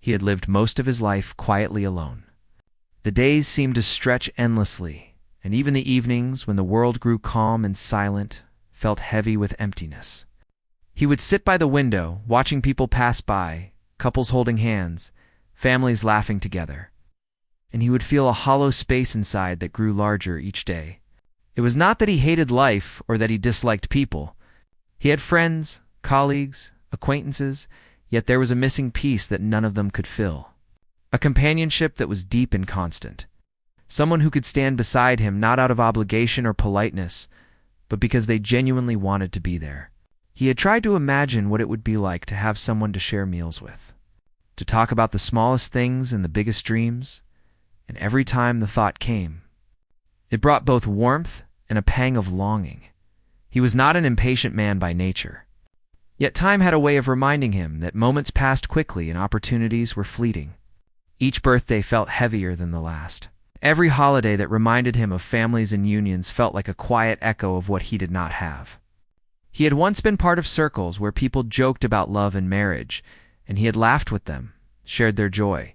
He had lived most of his life quietly alone. The days seemed to stretch endlessly, and even the evenings, when the world grew calm and silent, felt heavy with emptiness. He would sit by the window, watching people pass by, couples holding hands, families laughing together, and he would feel a hollow space inside that grew larger each day. It was not that he hated life or that he disliked people. He had friends, colleagues, acquaintances, yet there was a missing piece that none of them could fill. A companionship that was deep and constant. Someone who could stand beside him not out of obligation or politeness, but because they genuinely wanted to be there. He had tried to imagine what it would be like to have someone to share meals with, to talk about the smallest things and the biggest dreams, and every time the thought came, it brought both warmth and a pang of longing. He was not an impatient man by nature. Yet time had a way of reminding him that moments passed quickly and opportunities were fleeting. Each birthday felt heavier than the last. Every holiday that reminded him of families and unions felt like a quiet echo of what he did not have. He had once been part of circles where people joked about love and marriage, and he had laughed with them, shared their joy.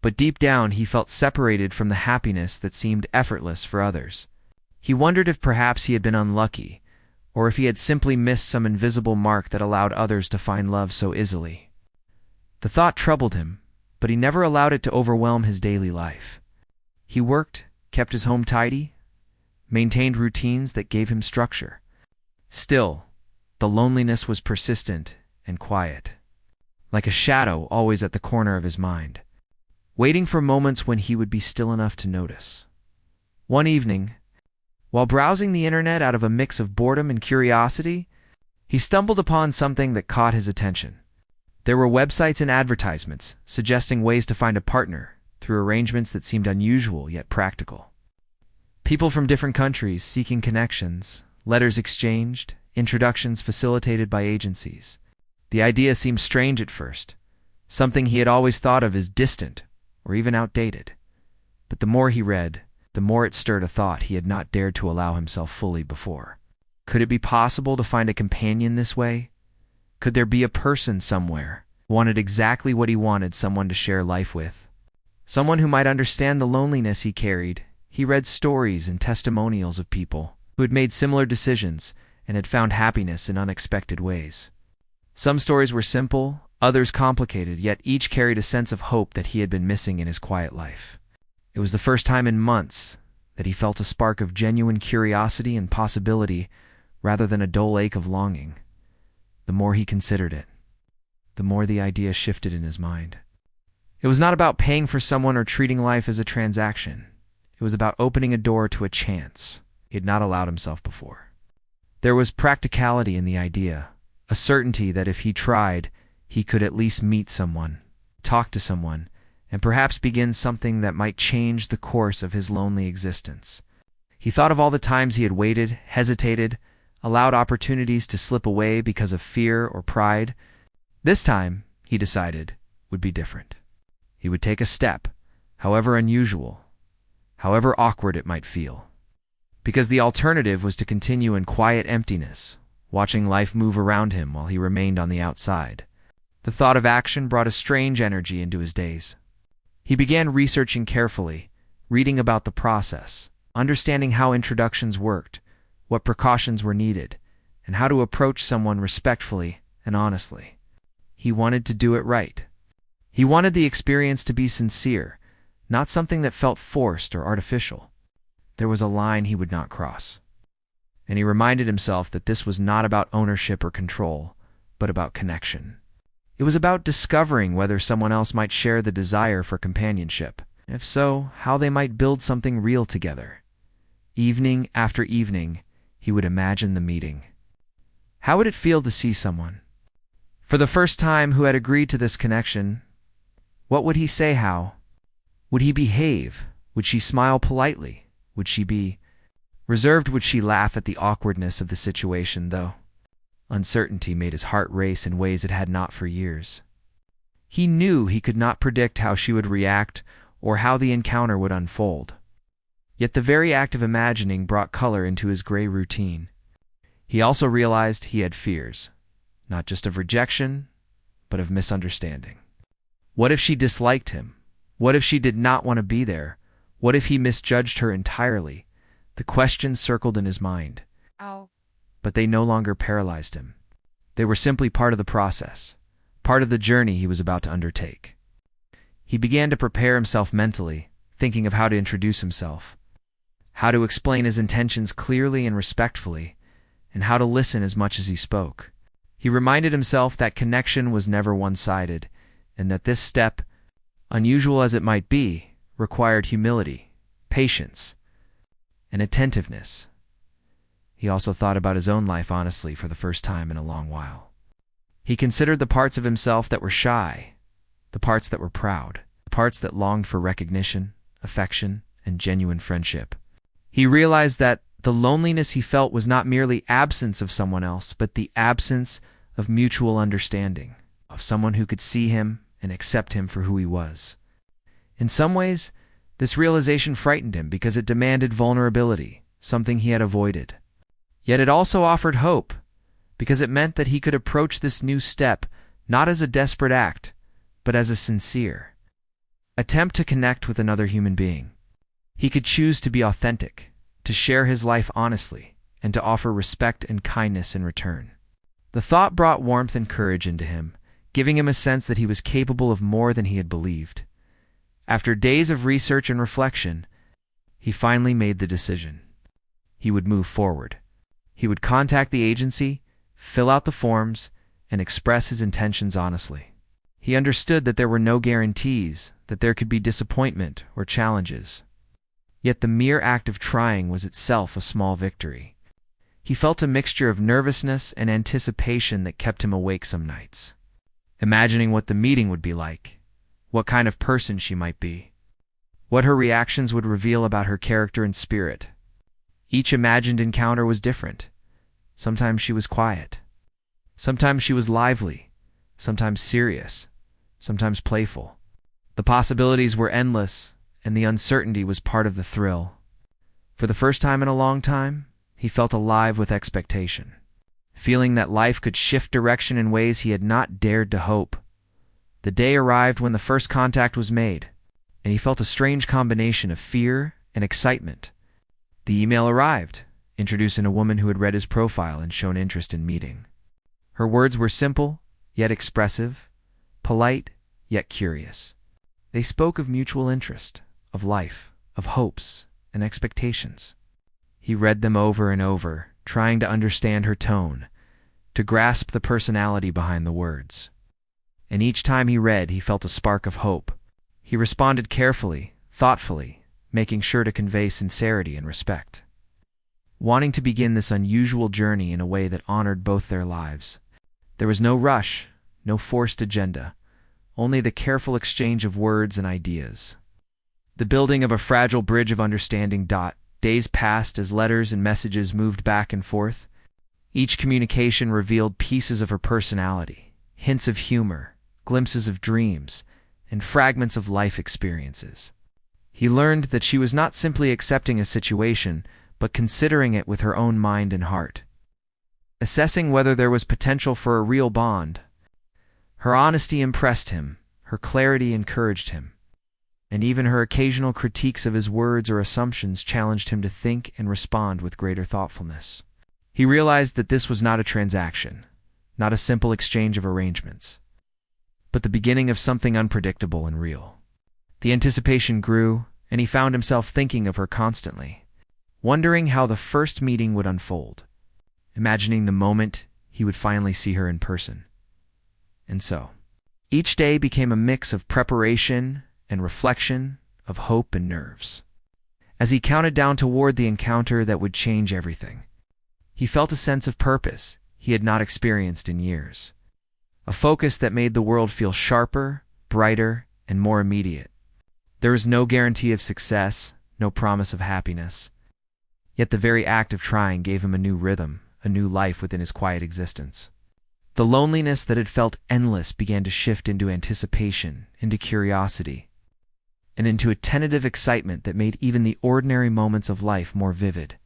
But deep down he felt separated from the happiness that seemed effortless for others. He wondered if perhaps he had been unlucky, or if he had simply missed some invisible mark that allowed others to find love so easily. The thought troubled him, but he never allowed it to overwhelm his daily life. He worked, kept his home tidy, maintained routines that gave him structure. Still, the loneliness was persistent and quiet, like a shadow always at the corner of his mind, waiting for moments when he would be still enough to notice. One evening, while browsing the internet out of a mix of boredom and curiosity, he stumbled upon something that caught his attention. There were websites and advertisements suggesting ways to find a partner through arrangements that seemed unusual yet practical. People from different countries seeking connections, letters exchanged, introductions facilitated by agencies. The idea seemed strange at first, something he had always thought of as distant or even outdated. But the more he read, the more it stirred a thought he had not dared to allow himself fully before. Could it be possible to find a companion this way? Could there be a person somewhere who wanted exactly what he wanted someone to share life with? Someone who might understand the loneliness he carried. He read stories and testimonials of people who had made similar decisions and had found happiness in unexpected ways. Some stories were simple, others complicated, yet each carried a sense of hope that he had been missing in his quiet life. It was the first time in months that he felt a spark of genuine curiosity and possibility rather than a dull ache of longing. The more he considered it, the more the idea shifted in his mind. It was not about paying for someone or treating life as a transaction. It was about opening a door to a chance he had not allowed himself before. There was practicality in the idea, a certainty that if he tried, he could at least meet someone, talk to someone, and perhaps begin something that might change the course of his lonely existence. He thought of all the times he had waited, hesitated, allowed opportunities to slip away because of fear or pride. This time, he decided, would be different. He would take a step, however unusual, however awkward it might feel. Because the alternative was to continue in quiet emptiness, watching life move around him while he remained on the outside. The thought of action brought a strange energy into his days. He began researching carefully, reading about the process, understanding how introductions worked, what precautions were needed, and how to approach someone respectfully and honestly. He wanted to do it right. He wanted the experience to be sincere, not something that felt forced or artificial. There was a line he would not cross. And he reminded himself that this was not about ownership or control, but about connection. It was about discovering whether someone else might share the desire for companionship. If so, how they might build something real together. Evening after evening, he would imagine the meeting. How would it feel to see someone, for the first time, who had agreed to this connection? What would he say? How would he behave? Would she smile politely? Would she be reserved? Would she laugh at the awkwardness of the situation, though? Uncertainty made his heart race in ways it had not for years. He knew he could not predict how she would react or how the encounter would unfold. Yet the very act of imagining brought color into his gray routine. He also realized he had fears, not just of rejection, but of misunderstanding. What if she disliked him? What if she did not want to be there? What if he misjudged her entirely? The questions circled in his mind. Ow. But they no longer paralyzed him. They were simply part of the process, part of the journey he was about to undertake. He began to prepare himself mentally, thinking of how to introduce himself, how to explain his intentions clearly and respectfully, and how to listen as much as he spoke. He reminded himself that connection was never one-sided, and that this step, unusual as it might be, required humility, patience, and attentiveness. He also thought about his own life honestly for the first time in a long while. He considered the parts of himself that were shy, the parts that were proud, the parts that longed for recognition, affection, and genuine friendship. He realized that the loneliness he felt was not merely absence of someone else, but the absence of mutual understanding, of someone who could see him and accept him for who he was. In some ways, this realization frightened him because it demanded vulnerability, something he had avoided. Yet it also offered hope, because it meant that he could approach this new step not as a desperate act, but as a sincere attempt to connect with another human being. He could choose to be authentic, to share his life honestly, and to offer respect and kindness in return. The thought brought warmth and courage into him, giving him a sense that he was capable of more than he had believed. After days of research and reflection, he finally made the decision. He would move forward. He would contact the agency, fill out the forms, and express his intentions honestly. He understood that there were no guarantees, that there could be disappointment or challenges. Yet the mere act of trying was itself a small victory. He felt a mixture of nervousness and anticipation that kept him awake some nights, imagining what the meeting would be like, what kind of person she might be, what her reactions would reveal about her character and spirit. Each imagined encounter was different. Sometimes she was quiet. Sometimes she was lively. Sometimes serious. Sometimes playful. The possibilities were endless, and the uncertainty was part of the thrill. For the first time in a long time, he felt alive with expectation, feeling that life could shift direction in ways he had not dared to hope. The day arrived when the first contact was made, and he felt a strange combination of fear and excitement. The email arrived, introducing a woman who had read his profile and shown interest in meeting. Her words were simple, yet expressive, polite, yet curious. They spoke of mutual interest, of life, of hopes, and expectations. He read them over and over, trying to understand her tone, to grasp the personality behind the words. And each time he read, he felt a spark of hope. He responded carefully, thoughtfully, making sure to convey sincerity and respect, wanting to begin this unusual journey in a way that honored both their lives. There was no rush, no forced agenda, only the careful exchange of words and ideas. The building of a fragile bridge of understanding. Days passed as letters and messages moved back and forth. Each communication revealed pieces of her personality, hints of humor, glimpses of dreams, and fragments of life experiences. He learned that she was not simply accepting a situation, but considering it with her own mind and heart, assessing whether there was potential for a real bond. Her honesty impressed him, her clarity encouraged him, and even her occasional critiques of his words or assumptions challenged him to think and respond with greater thoughtfulness. He realized that this was not a transaction, not a simple exchange of arrangements, but the beginning of something unpredictable and real. The anticipation grew, and he found himself thinking of her constantly, wondering how the first meeting would unfold, imagining the moment he would finally see her in person. And so, each day became a mix of preparation and reflection, of hope and nerves. As he counted down toward the encounter that would change everything, he felt a sense of purpose he had not experienced in years, a focus that made the world feel sharper, brighter, and more immediate. There was no guarantee of success, no promise of happiness, yet the very act of trying gave him a new rhythm, a new life within his quiet existence. The loneliness that had felt endless began to shift into anticipation, into curiosity, and into a tentative excitement that made even the ordinary moments of life more vivid.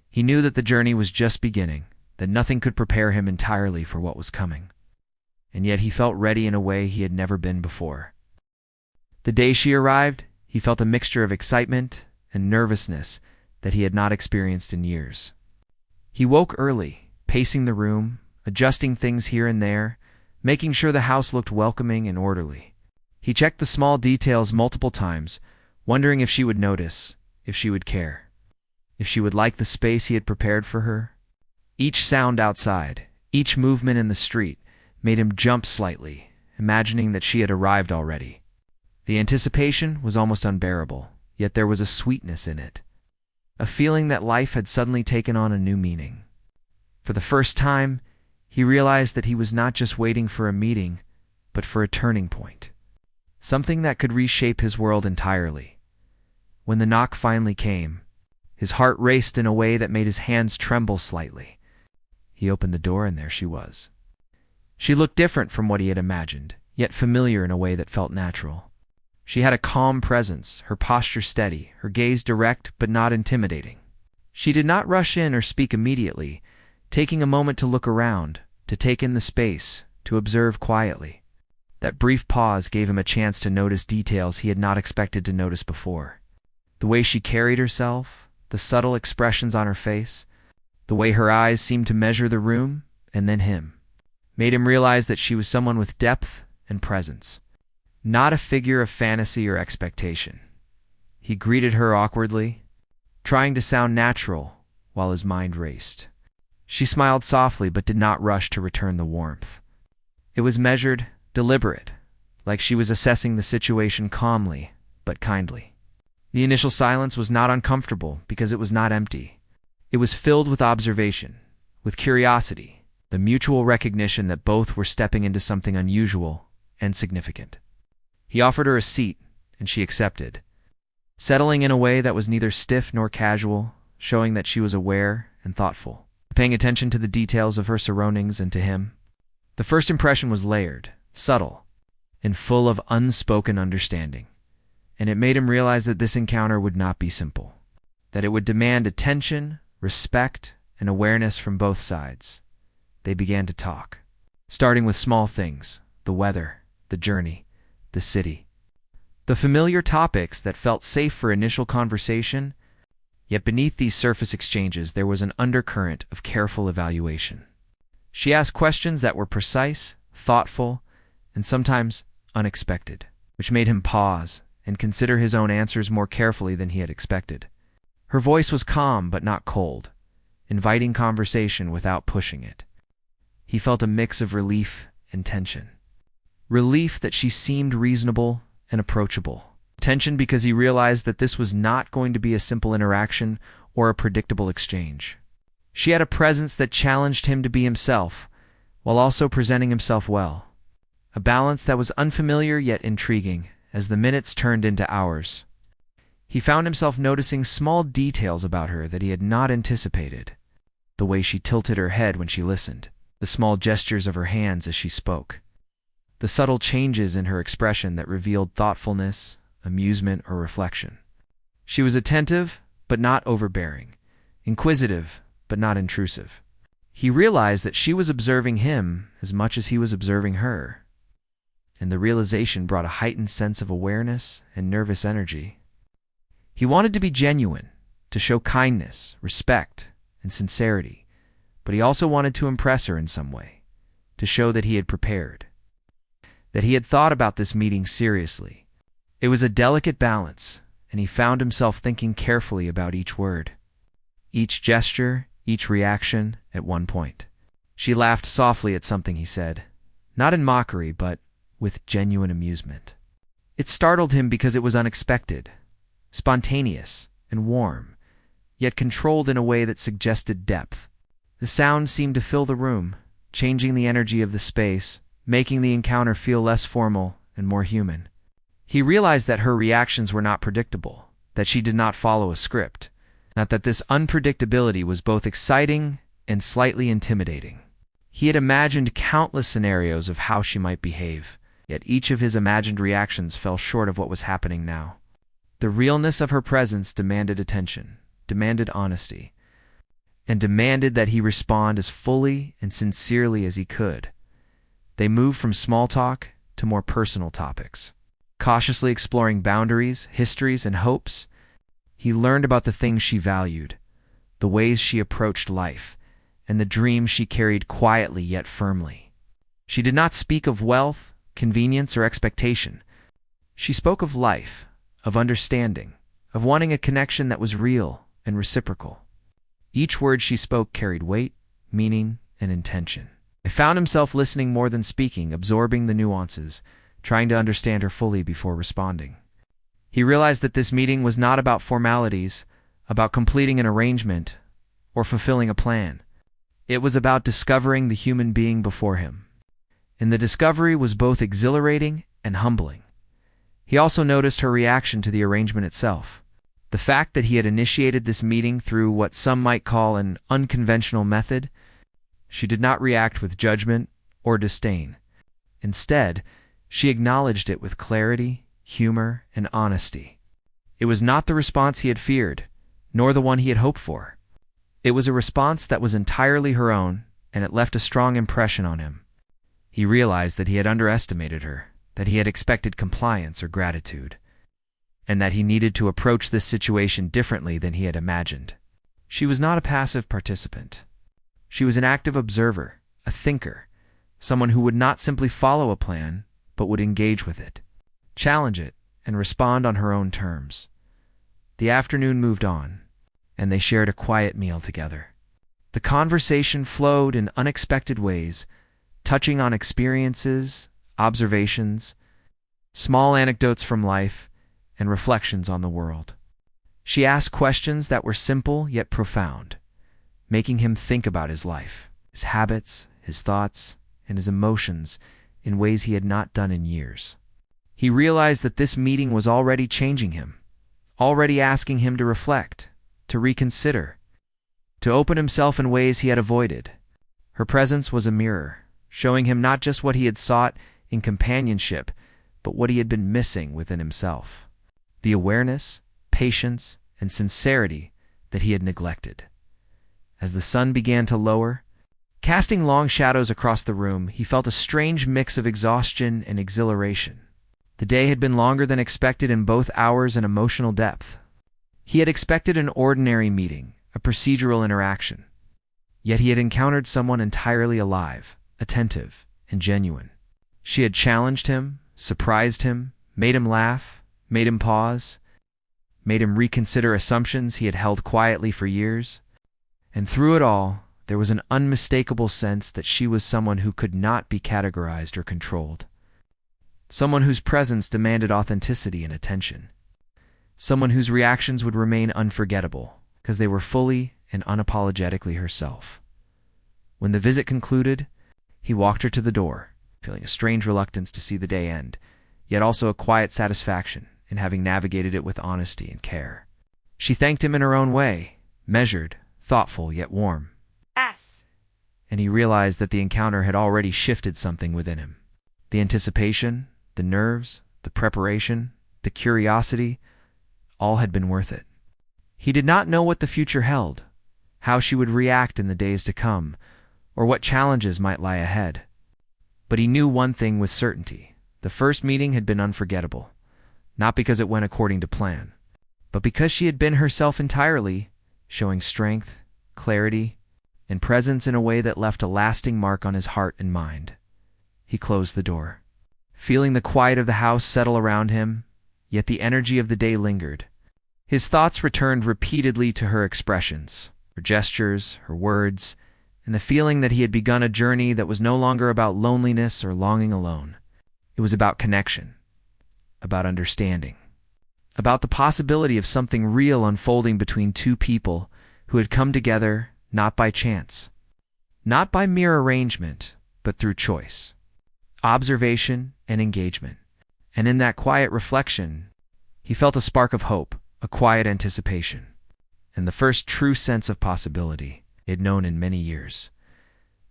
He knew that the journey was just beginning, that nothing could prepare him entirely for what was coming. and yet he felt ready in a way he had never been before. The day she arrived, he felt a mixture of excitement and nervousness that he had not experienced in years. He woke early, pacing the room, adjusting things here and there, making sure the house looked welcoming and orderly. He checked the small details multiple times, wondering if she would notice, if she would care, if she would like the space he had prepared for her. Each sound outside, each movement in the street, made him jump slightly, imagining that she had arrived already. The anticipation was almost unbearable, yet there was a sweetness in it, a feeling that life had suddenly taken on a new meaning. For the first time, he realized that he was not just waiting for a meeting, but for a turning point, something that could reshape his world entirely. When the knock finally came, his heart raced in a way that made his hands tremble slightly. He opened the door, and there she was. She looked different from what he had imagined, yet familiar in a way that felt natural. She had a calm presence, her posture steady, her gaze direct but not intimidating. She did not rush in or speak immediately, taking a moment to look around, to take in the space, to observe quietly. That brief pause gave him a chance to notice details he had not expected to notice before. The way she carried herself, the subtle expressions on her face, the way her eyes seemed to measure the room and then him, made him realize that she was someone with depth and presence, not a figure of fantasy or expectation. He greeted her awkwardly, trying to sound natural while his mind raced. She smiled softly but did not rush to return the warmth. It was measured, deliberate, like she was assessing the situation calmly but kindly. The initial silence was not uncomfortable because it was not empty. It was filled with observation, with curiosity, the mutual recognition that both were stepping into something unusual and significant. He offered her a seat, and she accepted, settling in a way that was neither stiff nor casual, showing that she was aware and thoughtful, paying attention to the details of her surroundings and to him. The first impression was layered, subtle, and full of unspoken understanding, and it made him realize that this encounter would not be simple, that it would demand attention, respect, and awareness from both sides. They began to talk, starting with small things, the weather, the journey, the city. The familiar topics that felt safe for initial conversation, yet beneath these surface exchanges there was an undercurrent of careful evaluation. She asked questions that were precise, thoughtful, and sometimes unexpected, which made him pause and consider his own answers more carefully than he had expected. Her voice was calm but not cold, inviting conversation without pushing it. He felt a mix of relief and tension. Relief that she seemed reasonable and approachable. Tension because he realized that this was not going to be a simple interaction or a predictable exchange. She had a presence that challenged him to be himself, while also presenting himself well. A balance that was unfamiliar yet intriguing as the minutes turned into hours. He found himself noticing small details about her that he had not anticipated. The way she tilted her head when she listened, the small gestures of her hands as she spoke, the subtle changes in her expression that revealed thoughtfulness, amusement, or reflection. She was attentive, but not overbearing, inquisitive, but not intrusive. He realized that she was observing him as much as he was observing her, and the realization brought a heightened sense of awareness and nervous energy. He wanted to be genuine, to show kindness, respect, and sincerity, but he also wanted to impress her in some way, to show that he had prepared, that he had thought about this meeting seriously. It was a delicate balance, and he found himself thinking carefully about each word, each gesture, each reaction. At one point, she laughed softly at something he said, not in mockery, but with genuine amusement. It startled him because it was unexpected, spontaneous, and warm, yet controlled in a way that suggested depth. The sound seemed to fill the room, changing the energy of the space, making the encounter feel less formal and more human. He realized that her reactions were not predictable, that she did not follow a script, not that this unpredictability was both exciting and slightly intimidating. He had imagined countless scenarios of how she might behave, yet each of his imagined reactions fell short of what was happening now. The realness of her presence demanded attention, demanded honesty, and demanded that he respond as fully and sincerely as he could. They moved from small talk to more personal topics. Cautiously exploring boundaries, histories, and hopes, he learned about the things she valued, the ways she approached life, and the dreams she carried quietly yet firmly. She did not speak of wealth, convenience, or expectation. She spoke of life, of understanding, of wanting a connection that was real and reciprocal. Each word she spoke carried weight, meaning, and intention. He found himself listening more than speaking, absorbing the nuances, trying to understand her fully before responding. He realized that this meeting was not about formalities, about completing an arrangement, or fulfilling a plan. It was about discovering the human being before him. And the discovery was both exhilarating and humbling. He also noticed her reaction to the arrangement itself. The fact that he had initiated this meeting through what some might call an unconventional method, she did not react with judgment or disdain. Instead, she acknowledged it with clarity, humor, and honesty. It was not the response he had feared, nor the one he had hoped for. It was a response that was entirely her own, and it left a strong impression on him. He realized that he had underestimated her, that he had expected compliance or gratitude, and that he needed to approach this situation differently than he had imagined. She was not a passive participant. She was an active observer, a thinker, someone who would not simply follow a plan, but would engage with it, challenge it, and respond on her own terms. The afternoon moved on, and they shared a quiet meal together. The conversation flowed in unexpected ways, touching on experiences, observations, small anecdotes from life, and reflections on the world. She asked questions that were simple yet profound, making him think about his life, his habits, his thoughts, and his emotions in ways he had not done in years. He realized that this meeting was already changing him, already asking him to reflect, to reconsider, to open himself in ways he had avoided. Her presence was a mirror, showing him not just what he had sought in companionship, but what he had been missing within himself. The awareness, patience, and sincerity that he had neglected. As the sun began to lower, casting long shadows across the room, he felt a strange mix of exhaustion and exhilaration. The day had been longer than expected in both hours and emotional depth. He had expected an ordinary meeting, a procedural interaction. Yet he had encountered someone entirely alive, attentive, and genuine. She had challenged him, surprised him, made him laugh, made him pause, made him reconsider assumptions he had held quietly for years. And through it all, there was an unmistakable sense that she was someone who could not be categorized or controlled. Someone whose presence demanded authenticity and attention. Someone whose reactions would remain unforgettable, because they were fully and unapologetically herself. When the visit concluded, he walked her to the door, feeling a strange reluctance to see the day end, yet also a quiet satisfaction in having navigated it with honesty and care. She thanked him in her own way, measured, thoughtful, yet warm. And he realized that the encounter had already shifted something within him. The anticipation, the nerves, the preparation, the curiosity, all had been worth it. He did not know what the future held, how she would react in the days to come, or what challenges might lie ahead. But he knew one thing with certainty. The first meeting had been unforgettable, not because it went according to plan, but because she had been herself entirely, showing strength, clarity, and presence in a way that left a lasting mark on his heart and mind. He closed the door, feeling the quiet of the house settle around him, yet the energy of the day lingered. His thoughts returned repeatedly to her expressions, her gestures, her words, and the feeling that he had begun a journey that was no longer about loneliness or longing alone. It was about connection, about understanding, about the possibility of something real unfolding between two people who had come together not by chance, not by mere arrangement, but through choice, observation, and engagement. And in that quiet reflection, he felt a spark of hope, a quiet anticipation, and the first true sense of possibility he had known in many years.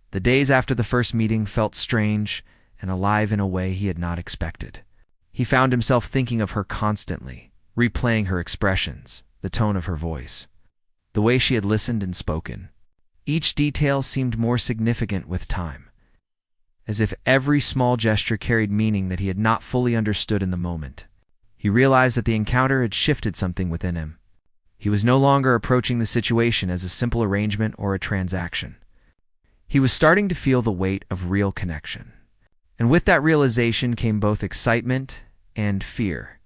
The days after the first meeting felt strange and alive in a way he had not expected. He found himself thinking of her constantly, replaying her expressions, the tone of her voice, the way she had listened and spoken. Each detail seemed more significant with time, as if every small gesture carried meaning that he had not fully understood in the moment. He realized that the encounter had shifted something within him. He was no longer approaching the situation as a simple arrangement or a transaction. He was starting to feel the weight of real connection. And with that realization came both excitement and fear,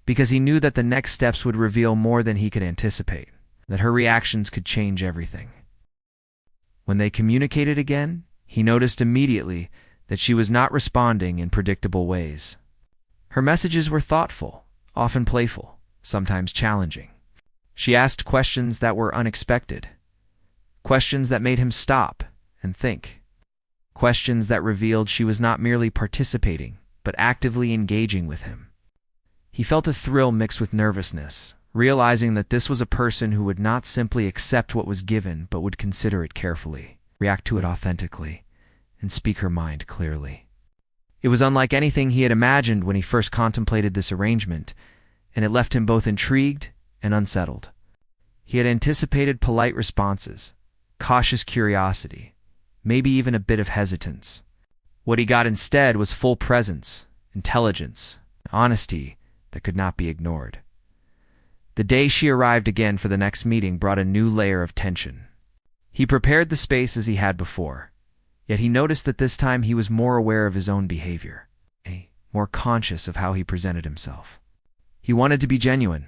because he knew that the next steps would reveal more than he could anticipate, that her reactions could change everything. When they communicated again, he noticed immediately that she was not responding in predictable ways. Her messages were thoughtful, often playful, sometimes challenging. She asked questions that were unexpected, questions that made him stop and think, questions that revealed she was not merely participating, but actively engaging with him. He felt a thrill mixed with nervousness, realizing that this was a person who would not simply accept what was given, but would consider it carefully, react to it authentically, and speak her mind clearly. It was unlike anything he had imagined when he first contemplated this arrangement, and it left him both intrigued and unsettled. He had anticipated polite responses, cautious curiosity, maybe even a bit of hesitance. What he got instead was full presence, intelligence, honesty that could not be ignored. The day she arrived again for the next meeting brought a new layer of tension. He prepared the space as he had before, yet he noticed that this time he was more aware of his own behavior, more conscious of how he presented himself. He wanted to be genuine,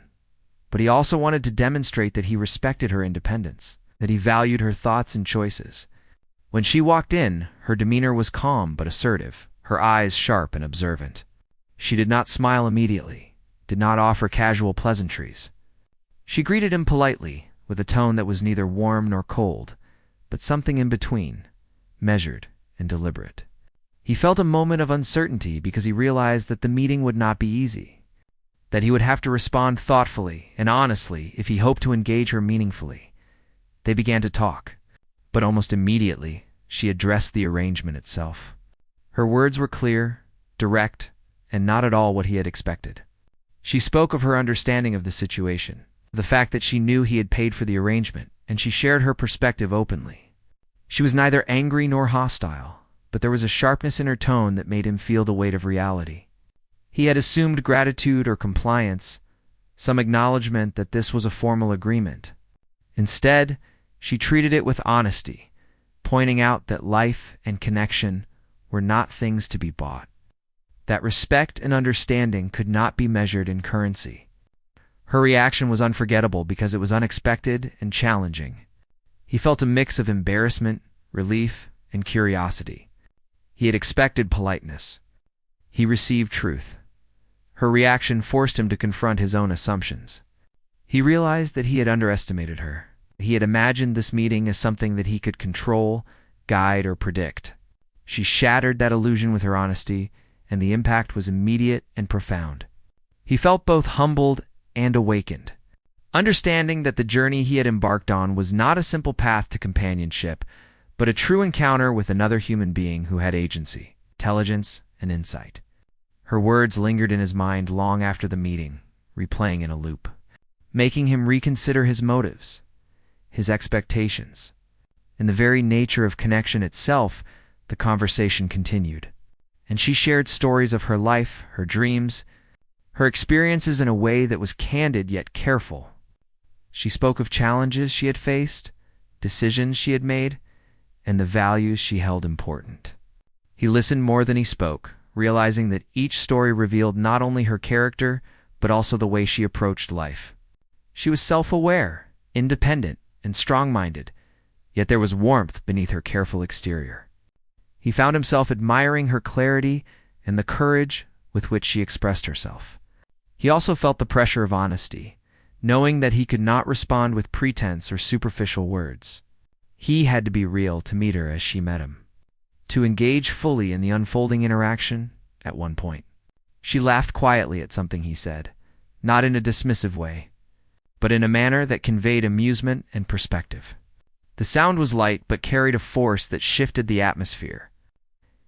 but he also wanted to demonstrate that he respected her independence, that he valued her thoughts and choices. When she walked in, her demeanor was calm but assertive, her eyes sharp and observant. She did not smile immediately, did not offer casual pleasantries. She greeted him politely, with a tone that was neither warm nor cold, but something in between, measured and deliberate. He felt a moment of uncertainty because he realized that the meeting would not be easy, that he would have to respond thoughtfully and honestly if he hoped to engage her meaningfully. They began to talk, but almost immediately she addressed the arrangement itself. Her words were clear, direct, and not at all what he had expected. She spoke of her understanding of the situation, the fact that she knew he had paid for the arrangement, and she shared her perspective openly. She was neither angry nor hostile, but there was a sharpness in her tone that made him feel the weight of reality. He had assumed gratitude or compliance, some acknowledgement that this was a formal agreement. Instead, she treated it with honesty, pointing out that life and connection were not things to be bought, that respect and understanding could not be measured in currency. Her reaction was unforgettable because it was unexpected and challenging. He felt a mix of embarrassment, relief, and curiosity. He had expected politeness. He received truth. Her reaction forced him to confront his own assumptions. He realized that he had underestimated her. He had imagined this meeting as something that he could control, guide, or predict. She shattered that illusion with her honesty, and the impact was immediate and profound. He felt both humbled and awakened, understanding that the journey he had embarked on was not a simple path to companionship, but a true encounter with another human being who had agency, intelligence, and insight. Her words lingered in his mind long after the meeting, replaying in a loop, making him reconsider his motives, his expectations. In the very nature of connection itself, the conversation continued, and she shared stories of her life, her dreams, her experiences in a way that was candid yet careful. She spoke of challenges she had faced, decisions she had made, and the values she held important. He listened more than he spoke, realizing that each story revealed not only her character, but also the way she approached life. She was self-aware, independent, and strong-minded, yet there was warmth beneath her careful exterior. He found himself admiring her clarity and the courage with which she expressed herself. He also felt the pressure of honesty, knowing that he could not respond with pretense or superficial words. He had to be real to meet her as she met him, to engage fully in the unfolding interaction. At one point, she laughed quietly at something he said, not in a dismissive way, but in a manner that conveyed amusement and perspective. The sound was light but carried a force that shifted the atmosphere.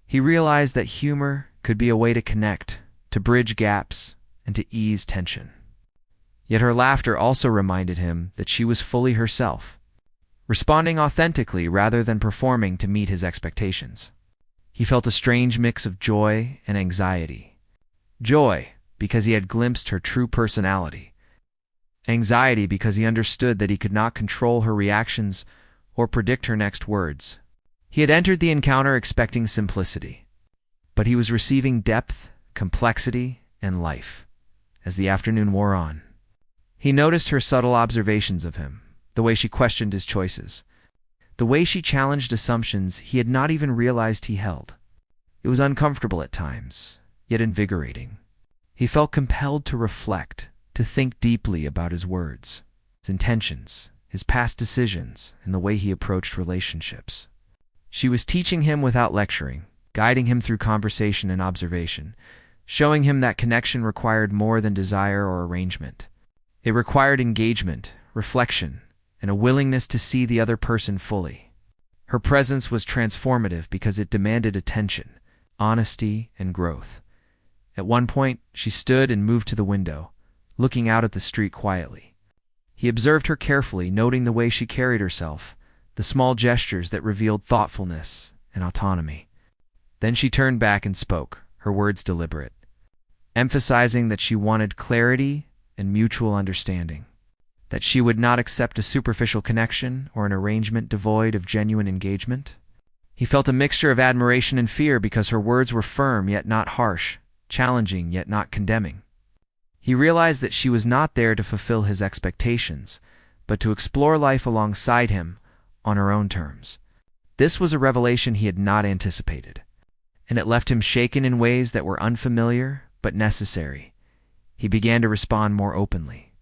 He realized that humor could be a way to connect, to bridge gaps, and to ease tension. Yet her laughter also reminded him that she was fully herself, responding authentically rather than performing to meet his expectations. He felt a strange mix of joy and anxiety. Joy, because he had glimpsed her true personality. Anxiety, because he understood that he could not control her reactions or predict her next words. He had entered the encounter expecting simplicity, but he was receiving depth, complexity, and life. As the afternoon wore on, he noticed her subtle observations of him, the way she questioned his choices, the way she challenged assumptions he had not even realized he held. It was uncomfortable at times, yet invigorating. He felt compelled to reflect, to think deeply about his words, his intentions, his past decisions, and the way he approached relationships. She was teaching him without lecturing, guiding him through conversation and observation, showing him that connection required more than desire or arrangement. It required engagement, reflection, and a willingness to see the other person fully. Her presence was transformative because it demanded attention, honesty, and growth. At one point, she stood and moved to the window, looking out at the street quietly. He observed her carefully, noting the way she carried herself, the small gestures that revealed thoughtfulness and autonomy. Then she turned back and spoke, her words deliberate, emphasizing that she wanted clarity and mutual understanding, that she would not accept a superficial connection or an arrangement devoid of genuine engagement. He felt a mixture of admiration and fear because her words were firm yet not harsh, challenging yet not condemning. He realized that she was not there to fulfill his expectations, but to explore life alongside him on her own terms. This was a revelation he had not anticipated, and it left him shaken in ways that were unfamiliar but necessary. He began to respond more openly,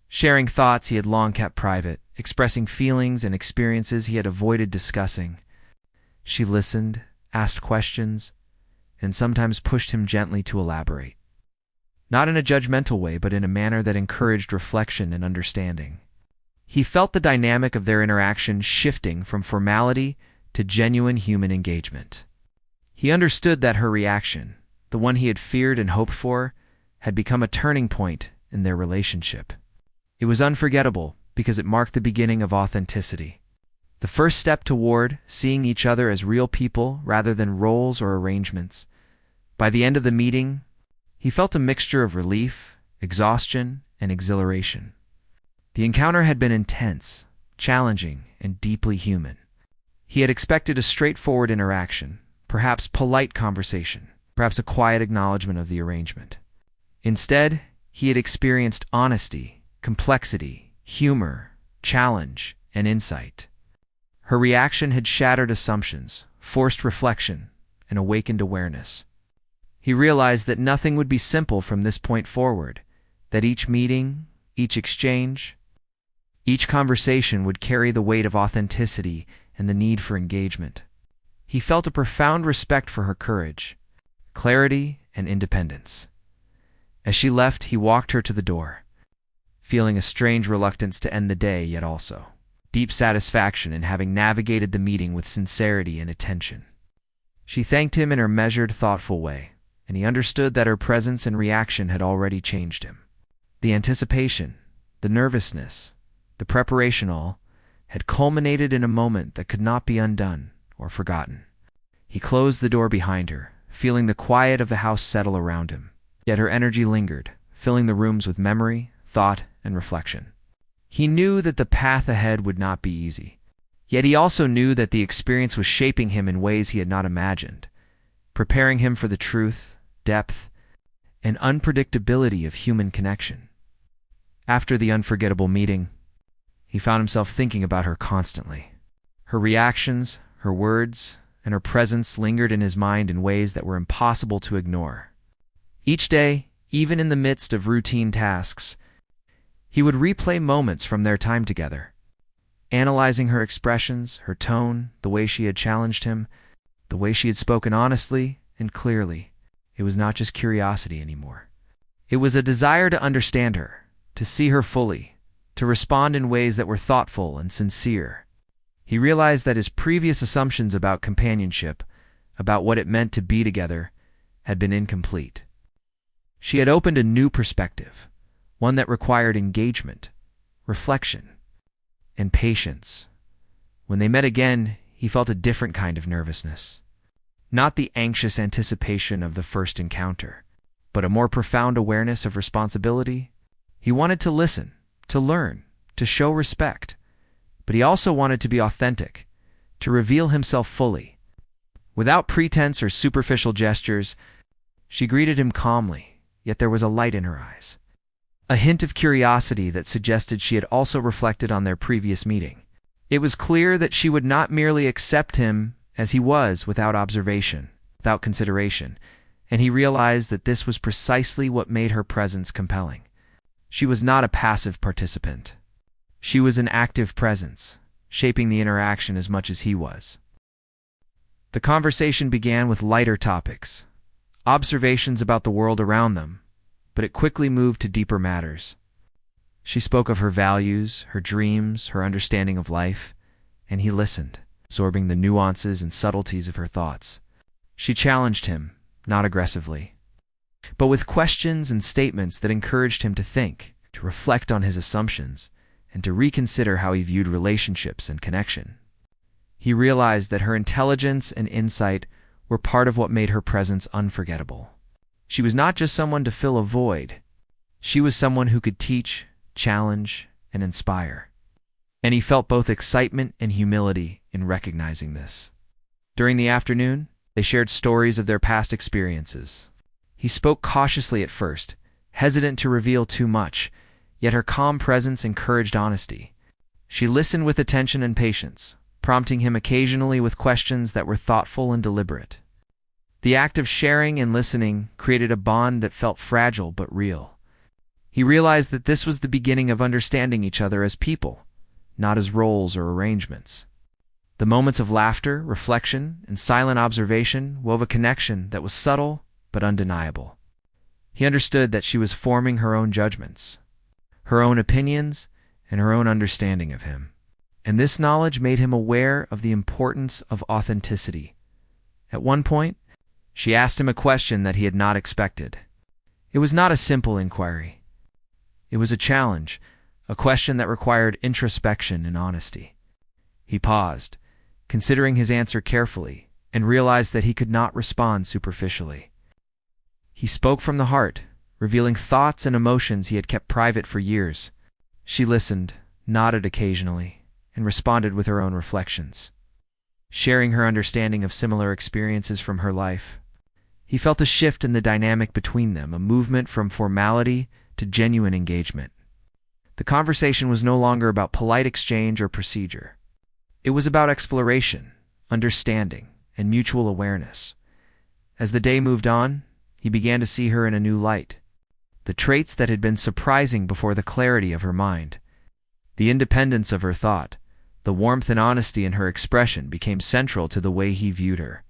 sharing thoughts he had long kept private, expressing feelings and experiences he had avoided discussing. She listened, asked questions, and sometimes pushed him gently to elaborate. Not in a judgmental way, but in a manner that encouraged reflection and understanding. He felt the dynamic of their interaction shifting from formality to genuine human engagement. He understood that her reaction, the one he had feared and hoped for, had become a turning point in their relationship. It was unforgettable because it marked the beginning of authenticity, the first step toward seeing each other as real people rather than roles or arrangements. By the end of the meeting, he felt a mixture of relief, exhaustion, and exhilaration. The encounter had been intense, challenging, and deeply human. He had expected a straightforward interaction, perhaps polite conversation, perhaps a quiet acknowledgement of the arrangement. Instead, he had experienced honesty, complexity, humor, challenge, and insight. Her reaction had shattered assumptions, forced reflection, and awakened awareness. He realized that nothing would be simple from this point forward, that each meeting, each exchange, each conversation would carry the weight of authenticity and the need for engagement. He felt a profound respect for her courage, clarity, and independence. As she left, he walked her to the door, feeling a strange reluctance to end the day, yet also deep satisfaction in having navigated the meeting with sincerity and attention. She thanked him in her measured, thoughtful way, and he understood that her presence and reaction had already changed him. The anticipation, the nervousness, the preparation all had culminated in a moment that could not be undone or forgotten. He closed the door behind her, feeling the quiet of the house settle around him. Yet her energy lingered, filling the rooms with memory, thought, and reflection. He knew that the path ahead would not be easy. Yet he also knew that the experience was shaping him in ways he had not imagined, preparing him for the truth, depth, and unpredictability of human connection. After the unforgettable meeting, he found himself thinking about her constantly. Her reactions, her words, and her presence lingered in his mind in ways that were impossible to ignore. Each day, even in the midst of routine tasks, he would replay moments from their time together, analyzing her expressions, her tone, the way she had challenged him, the way she had spoken honestly and clearly. It was not just curiosity anymore. It was a desire to understand her, to see her fully, to respond in ways that were thoughtful and sincere. He realized that his previous assumptions about companionship, about what it meant to be together, had been incomplete. She had opened a new perspective, one that required engagement, reflection, and patience. When they met again, he felt a different kind of nervousness. not the anxious anticipation of the first encounter, but a more profound awareness of responsibility. He wanted to listen, to learn, to show respect, but he also wanted to be authentic, to reveal himself fully. Without pretense or superficial gestures, she greeted him calmly, yet there was a light in her eyes, a hint of curiosity that suggested she had also reflected on their previous meeting. It was clear that she would not merely accept him as he was without observation, without consideration, and he realized that this was precisely what made her presence compelling. She was not a passive participant. She was an active presence, shaping the interaction as much as he was. The conversation began with lighter topics, observations about the world around them, but it quickly moved to deeper matters. She spoke of her values, her dreams, her understanding of life, and he listened, absorbing the nuances and subtleties of her thoughts. She challenged him, not aggressively, but with questions and statements that encouraged him to think, to reflect on his assumptions, and to reconsider how he viewed relationships and connection. He realized that her intelligence and insight were part of what made her presence unforgettable. She was not just someone to fill a void. She was someone who could teach, challenge, and inspire. And he felt both excitement and humility in recognizing this. During the afternoon, they shared stories of their past experiences. He spoke cautiously at first, hesitant to reveal too much, yet her calm presence encouraged honesty. She listened with attention and patience, prompting him occasionally with questions that were thoughtful and deliberate. The act of sharing and listening created a bond that felt fragile but real. He realized that this was the beginning of understanding each other as people, not as roles or arrangements. The moments of laughter, reflection, and silent observation wove a connection that was subtle but undeniable. He understood that she was forming her own judgments, her own opinions, and her own understanding of him. And this knowledge made him aware of the importance of authenticity. At one point, she asked him a question that he had not expected. It was not a simple inquiry. It was a challenge, a question that required introspection and honesty. He paused, considering his answer carefully, and realized that he could not respond superficially. He spoke from the heart, revealing thoughts and emotions he had kept private for years. She listened, nodded occasionally, and responded with her own reflections, sharing her understanding of similar experiences from her life. He felt a shift in the dynamic between them, a movement from formality to genuine engagement. The conversation was no longer about polite exchange or procedure. It was about exploration, understanding, and mutual awareness. As the day moved on, he began to see her in a new light. The traits that had been surprising before, the clarity of her mind, the independence of her thought, the warmth and honesty in her expression became central to the way he viewed her.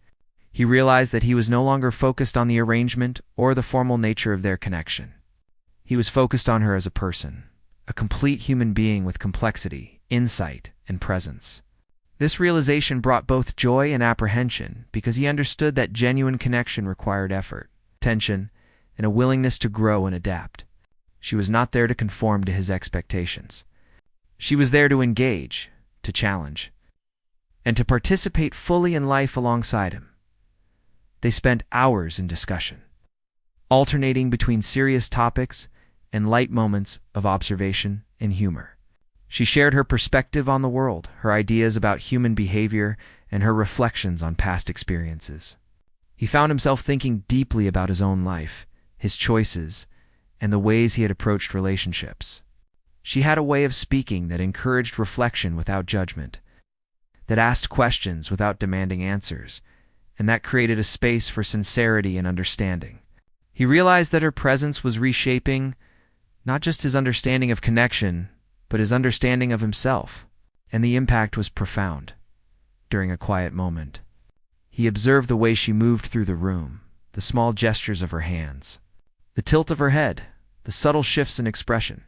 He realized that he was no longer focused on the arrangement or the formal nature of their connection. He was focused on her as a person, a complete human being with complexity, insight, and presence. This realization brought both joy and apprehension because he understood that genuine connection required effort, attention, and a willingness to grow and adapt. She was not there to conform to his expectations. She was there to engage, to challenge, and to participate fully in life alongside him. They spent hours in discussion, alternating between serious topics and light moments of observation and humor. She shared her perspective on the world, her ideas about human behavior, and her reflections on past experiences. He found himself thinking deeply about his own life, his choices, and the ways he had approached relationships. She had a way of speaking that encouraged reflection without judgment, that asked questions without demanding answers, and that created a space for sincerity and understanding. He realized that her presence was reshaping not just his understanding of connection, but his understanding of himself, and the impact was profound. During a quiet moment, he observed the way she moved through the room, the small gestures of her hands, the tilt of her head, the subtle shifts in expression.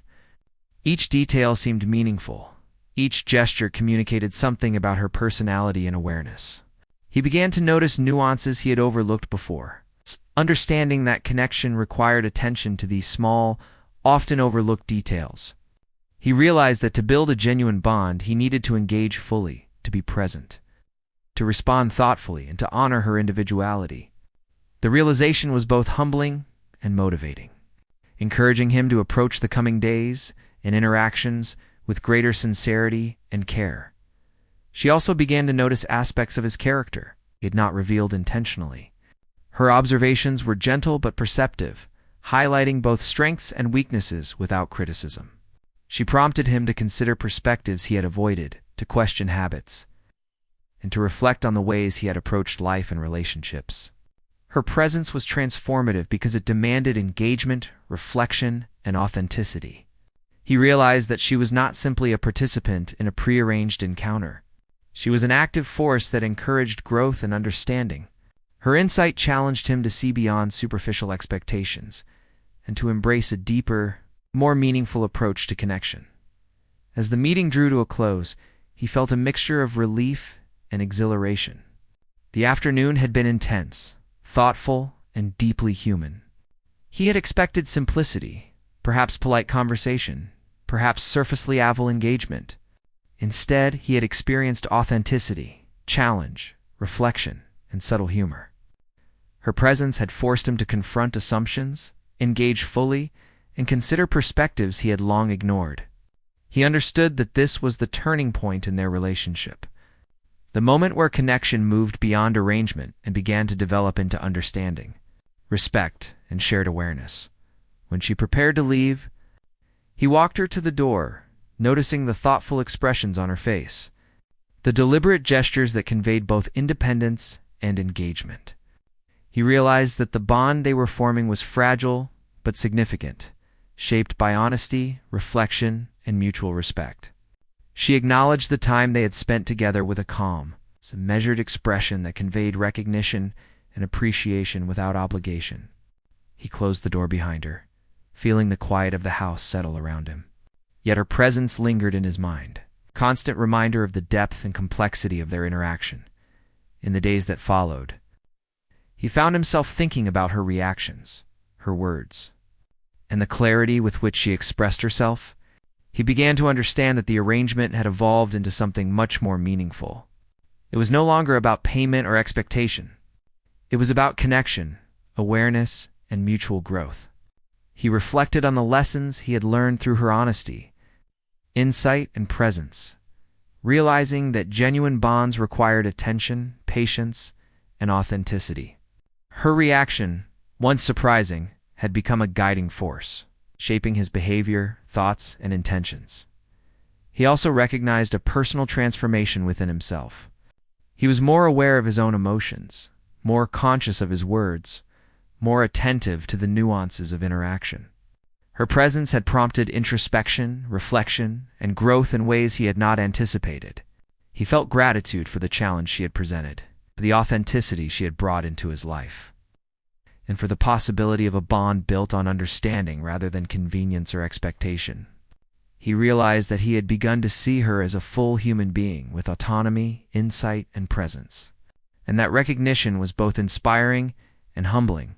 Each detail seemed meaningful. Each gesture communicated something about her personality and awareness. He began to notice nuances he had overlooked before, understanding that connection required attention to these small, often overlooked details. He realized that to build a genuine bond, he needed to engage fully, to be present. to respond thoughtfully, and to honor her individuality. The realization was both humbling and motivating, encouraging him to approach the coming days and interactions with greater sincerity and care. She also began to notice aspects of his character he had not revealed intentionally. Her observations were gentle but perceptive, highlighting both strengths and weaknesses without criticism. She prompted him to consider perspectives he had avoided, to question habits, and to reflect on the ways he had approached life and relationships. Her presence was transformative because it demanded engagement, reflection, and authenticity. He realized that she was not simply a participant in a prearranged encounter. She was an active force that encouraged growth and understanding. Her insight challenged him to see beyond superficial expectations and to embrace a deeper, more meaningful approach to connection. As the meeting drew to a close, he felt a mixture of relief and exhilaration. The afternoon had been intense, thoughtful, and deeply human. He had expected simplicity, perhaps polite conversation, perhaps surface-level engagement. Instead, he had experienced authenticity, challenge, reflection, and subtle humor. Her presence had forced him to confront assumptions, engage fully, and consider perspectives he had long ignored. He understood that this was the turning point in their relationship, the moment where connection moved beyond arrangement and began to develop into understanding, respect, and shared awareness. When she prepared to leave, he walked her to the door, noticing the thoughtful expressions on her face, the deliberate gestures that conveyed both independence and engagement. He realized that the bond they were forming was fragile but significant, shaped by honesty, reflection, and mutual respect. She acknowledged the time they had spent together with a calm, measured expression that conveyed recognition and appreciation without obligation. He closed the door behind her, feeling the quiet of the house settle around him. Yet her presence lingered in his mind, a constant reminder of the depth and complexity of their interaction. In the days that followed, he found himself thinking about her reactions, her words, and the clarity with which she expressed herself. He began to understand that the arrangement had evolved into something much more meaningful. It was no longer about payment or expectation. It was about connection, awareness, and mutual growth. He reflected on the lessons he had learned through her honesty, insight, and presence, realizing that genuine bonds required attention, patience, and authenticity. Her reaction, once surprising, had become a guiding force, shaping his behavior, thoughts, and intentions. He also recognized a personal transformation within himself. He was more aware of his own emotions, more conscious of his words, more attentive to the nuances of interaction. Her presence had prompted introspection, reflection, and growth in ways he had not anticipated. He felt gratitude for the challenge she had presented, for the authenticity she had brought into his life, and for the possibility of a bond built on understanding rather than convenience or expectation. He realized that he had begun to see her as a full human being with autonomy, insight, and presence, and that recognition was both inspiring and humbling.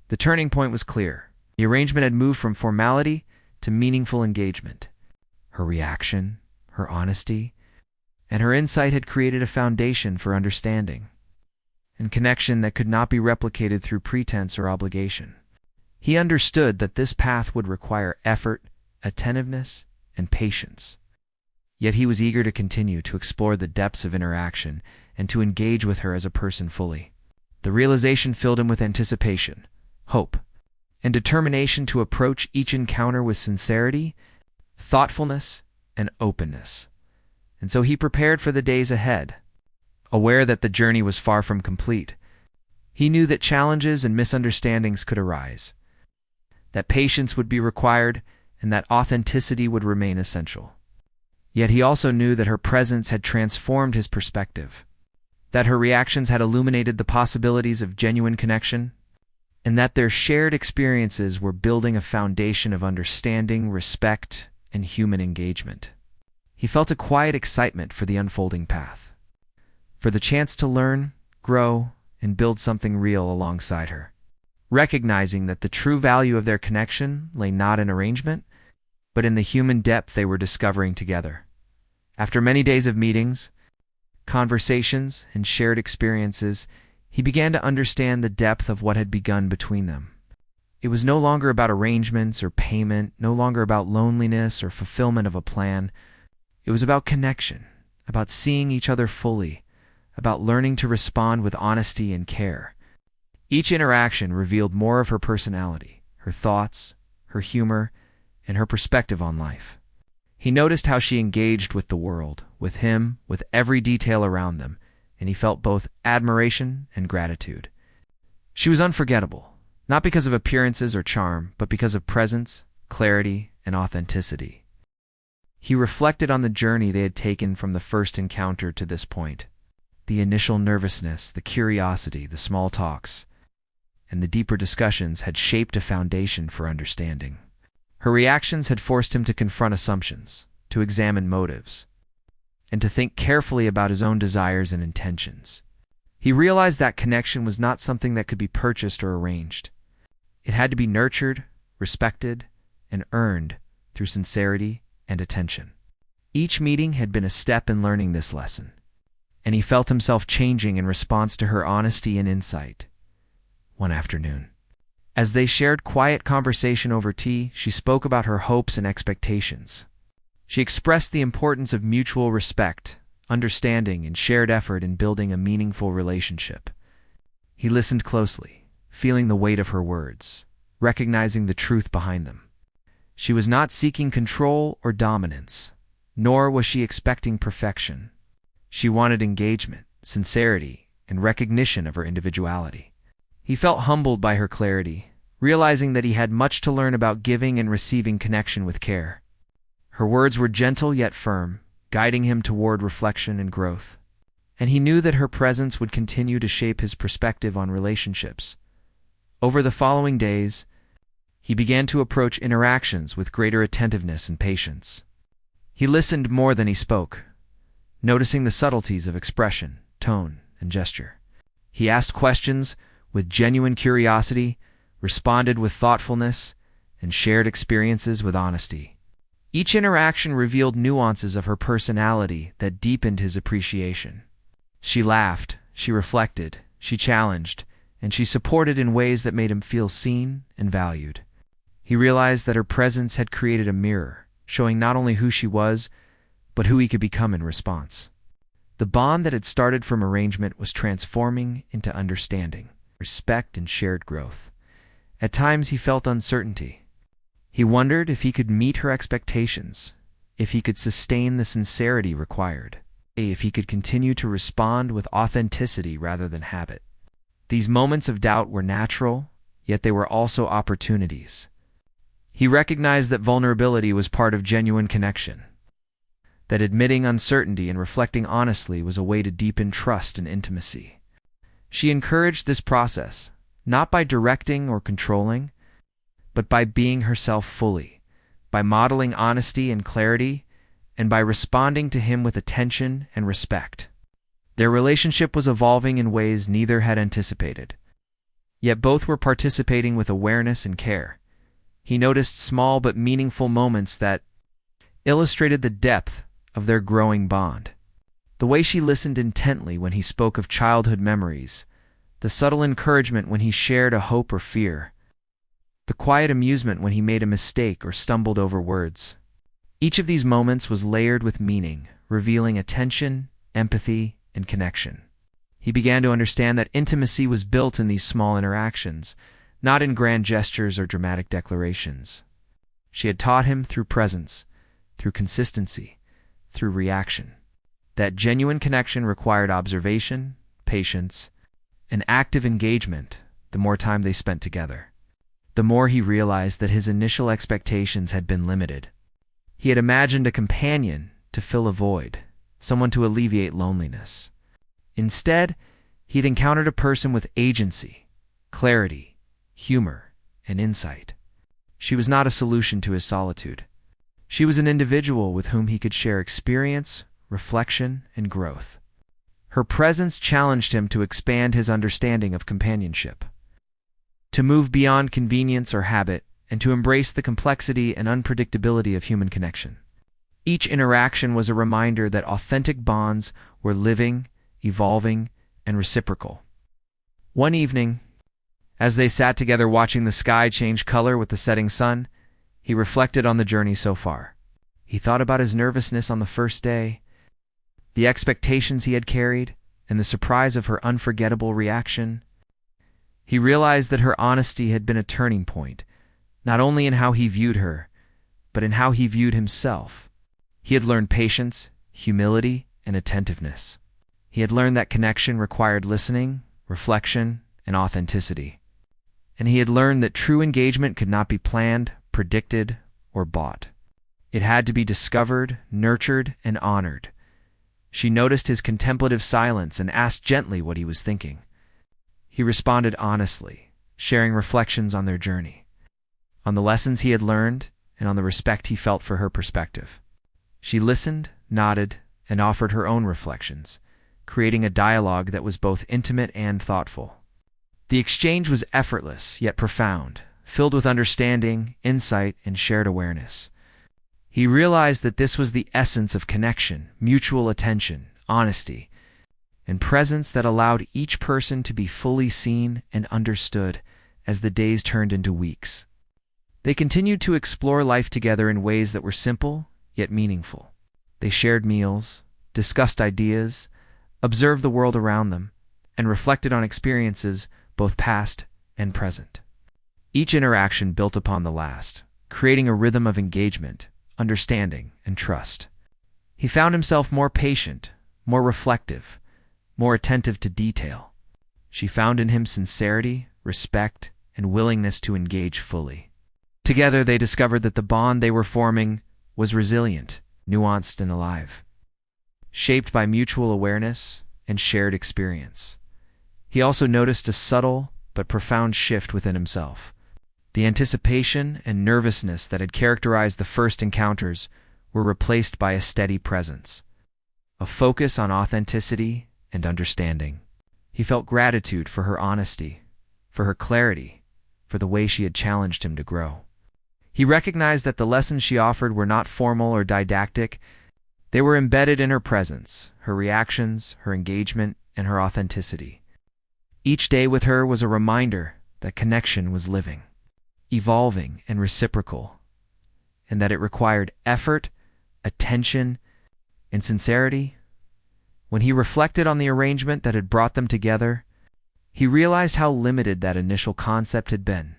The turning point was clear. The arrangement had moved from formality to meaningful engagement. Her reaction, her honesty, and her insight had created a foundation for understanding and connection that could not be replicated through pretense or obligation. He understood that this path would require effort, attentiveness, and patience. Yet he was eager to continue to explore the depths of interaction and to engage with her as a person fully. The realization filled him with anticipation, hope, and determination to approach each encounter with sincerity, thoughtfulness, and openness. And so he prepared for the days ahead. Aware that the journey was far from complete, he knew that challenges and misunderstandings could arise, that patience would be required, and that authenticity would remain essential. Yet he also knew that her presence had transformed his perspective, that her reactions had illuminated the possibilities of genuine connection, and that their shared experiences were building a foundation of understanding, respect, and human engagement. He felt a quiet excitement for the unfolding path, for the chance to learn, grow, and build something real alongside her, recognizing that the true value of their connection lay not in arrangement, but in the human depth they were discovering together. After many days of meetings, conversations, and shared experiences, he began to understand the depth of what had begun between them. It was no longer about arrangements or payment, no longer about loneliness or fulfillment of a plan. It was about connection, about seeing each other fully, about learning to respond with honesty and care. Each interaction revealed more of her personality, her thoughts, her humor, and her perspective on life. He noticed how she engaged with the world, with him, with every detail around them, and he felt both admiration and gratitude. She was unforgettable, not because of appearances or charm, but because of presence, clarity, and authenticity. He reflected on the journey they had taken from the first encounter to this point. The initial nervousness, the curiosity, the small talks, and the deeper discussions had shaped a foundation for understanding. Her reactions had forced him to confront assumptions, to examine motives, and to think carefully about his own desires and intentions. He realized that connection was not something that could be purchased or arranged. It had to be nurtured, respected, and earned through sincerity and attention. Each meeting had been a step in learning this lesson, and he felt himself changing in response to her honesty and insight. One afternoon, as they shared quiet conversation over tea, she spoke about her hopes and expectations. She expressed the importance of mutual respect, understanding, and shared effort in building a meaningful relationship. He listened closely, feeling the weight of her words, recognizing the truth behind them. She was not seeking control or dominance, nor was she expecting perfection. She wanted engagement, sincerity, and recognition of her individuality. He felt humbled by her clarity, realizing that he had much to learn about giving and receiving connection with care. Her words were gentle yet firm, guiding him toward reflection and growth. And he knew that her presence would continue to shape his perspective on relationships. Over the following days, he began to approach interactions with greater attentiveness and patience. He listened more than he spoke, noticing the subtleties of expression, tone, and gesture. He asked questions with genuine curiosity, responded with thoughtfulness, and shared experiences with honesty. Each interaction revealed nuances of her personality that deepened his appreciation. She laughed, she reflected, she challenged, and she supported in ways that made him feel seen and valued. He realized that her presence had created a mirror, showing not only who she was, but who he could become in response. The bond that had started from arrangement was transforming into understanding, respect, and shared growth. At times he felt uncertainty. He wondered if he could meet her expectations, if he could sustain the sincerity required, if he could continue to respond with authenticity rather than habit. These moments of doubt were natural, yet they were also opportunities. He recognized that vulnerability was part of genuine connection, that admitting uncertainty and reflecting honestly was a way to deepen trust and intimacy. She encouraged this process, not by directing or controlling, but by being herself fully, by modeling honesty and clarity, and by responding to him with attention and respect. Their relationship was evolving in ways neither had anticipated. Yet both were participating with awareness and care. He noticed small but meaningful moments that illustrated the depth of their growing bond. The way she listened intently when he spoke of childhood memories, the subtle encouragement when he shared a hope or fear, the quiet amusement when he made a mistake or stumbled over words. Each of these moments was layered with meaning, revealing attention, empathy, and connection. He began to understand that intimacy was built in these small interactions, not in grand gestures or dramatic declarations. She had taught him through presence, through consistency, through reaction. That genuine connection required observation, patience, and active engagement the more time they spent together. The more he realized that his initial expectations had been limited. He had imagined a companion to fill a void, someone to alleviate loneliness. Instead, he had encountered a person with agency, clarity, humor, and insight. She was not a solution to his solitude. She was an individual with whom he could share experience, reflection, and growth. Her presence challenged him to expand his understanding of companionship, to move beyond convenience or habit, and to embrace the complexity and unpredictability of human connection. Each interaction was a reminder that authentic bonds were living, evolving, and reciprocal. One evening, as they sat together watching the sky change color with the setting sun, he reflected on the journey so far. He thought about his nervousness on the first day, the expectations he had carried, and the surprise of her unforgettable reaction. He realized that her honesty had been a turning point, not only in how he viewed her, but in how he viewed himself. He had learned patience, humility, and attentiveness. He had learned that connection required listening, reflection, and authenticity. And he had learned that true engagement could not be planned, predicted, or bought. It had to be discovered, nurtured, and honored. She noticed his contemplative silence and asked gently what he was thinking. He responded honestly, sharing reflections on their journey, on the lessons he had learned, and on the respect he felt for her perspective. She listened, nodded, and offered her own reflections, creating a dialogue that was both intimate and thoughtful. The exchange was effortless, yet profound, filled with understanding, insight, and shared awareness. He realized that this was the essence of connection, mutual attention, honesty, and presence that allowed each person to be fully seen and understood as the days turned into weeks. They continued to explore life together in ways that were simple, yet meaningful. They shared meals, discussed ideas, observed the world around them, and reflected on experiences both past and present. Each interaction built upon the last, creating a rhythm of engagement, understanding, and trust. He found himself more patient, more reflective, more attentive to detail. She found in him sincerity, respect, and willingness to engage fully. Together they discovered that the bond they were forming was resilient, nuanced, and alive, shaped by mutual awareness and shared experience. He also noticed a subtle but profound shift within himself. The anticipation and nervousness that had characterized the first encounters were replaced by a steady presence, a focus on authenticity and understanding. He felt gratitude for her honesty, for her clarity, for the way she had challenged him to grow. He recognized that the lessons she offered were not formal or didactic. They were embedded in her presence, her reactions, her engagement, and her authenticity. Each day with her was a reminder that connection was living, evolving, and reciprocal, and that it required effort, attention, and sincerity. When he reflected on the arrangement that had brought them together, he realized how limited that initial concept had been.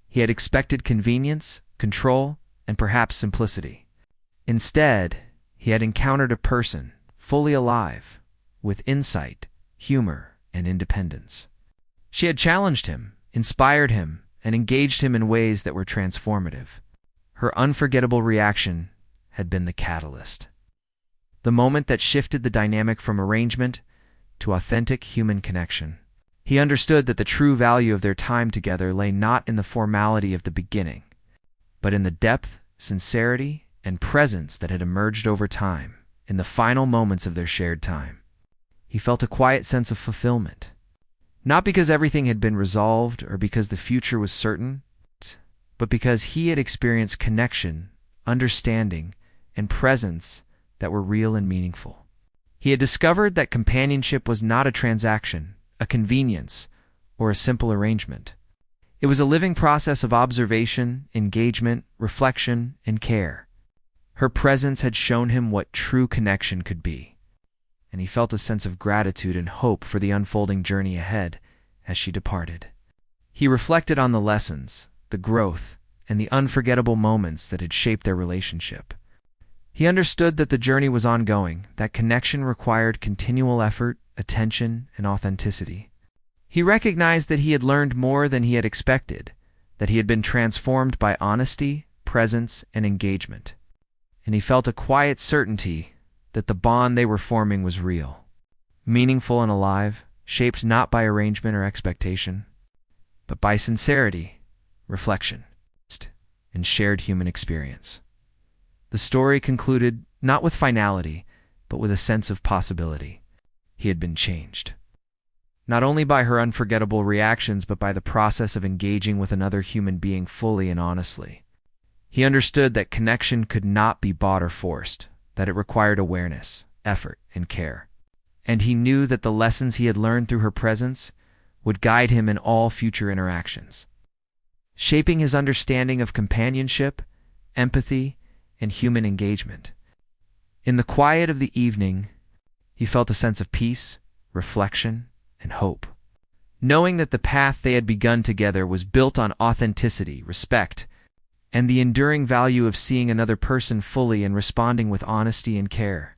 He had expected convenience, control, and perhaps simplicity. Instead, he had encountered a person fully alive, with insight, humor, and independence. She had challenged him, inspired him, and engaged him in ways that were transformative. Her unforgettable reaction had been the catalyst, the moment that shifted the dynamic from arrangement to authentic human connection. He understood that the true value of their time together lay not in the formality of the beginning, but in the depth, sincerity, and presence that had emerged over time in the final moments of their shared time. He felt a quiet sense of fulfillment, not because everything had been resolved or because the future was certain, but because he had experienced connection, understanding, and presence that were real and meaningful. He had discovered that companionship was not a transaction, a convenience, or a simple arrangement. It was a living process of observation, engagement, reflection, and care. Her presence had shown him what true connection could be, and he felt a sense of gratitude and hope for the unfolding journey ahead as she departed. He reflected on the lessons, the growth, and the unforgettable moments that had shaped their relationship. He understood that the journey was ongoing, that connection required continual effort, attention, and authenticity. He recognized that he had learned more than he had expected, that he had been transformed by honesty, presence, and engagement. And he felt a quiet certainty that the bond they were forming was real, meaningful and alive, shaped not by arrangement or expectation, but by sincerity, reflection, and shared human experience. The story concluded not with finality, but with a sense of possibility. He had been changed, not only by her unforgettable reactions, but by the process of engaging with another human being fully and honestly. He understood that connection could not be bought or forced, that it required awareness, effort, and care. And he knew that the lessons he had learned through her presence would guide him in all future interactions, shaping his understanding of companionship, empathy, and human engagement. In the quiet of the evening, he felt a sense of peace, reflection, and hope, knowing that the path they had begun together was built on authenticity, respect, and the enduring value of seeing another person fully and responding with honesty and care.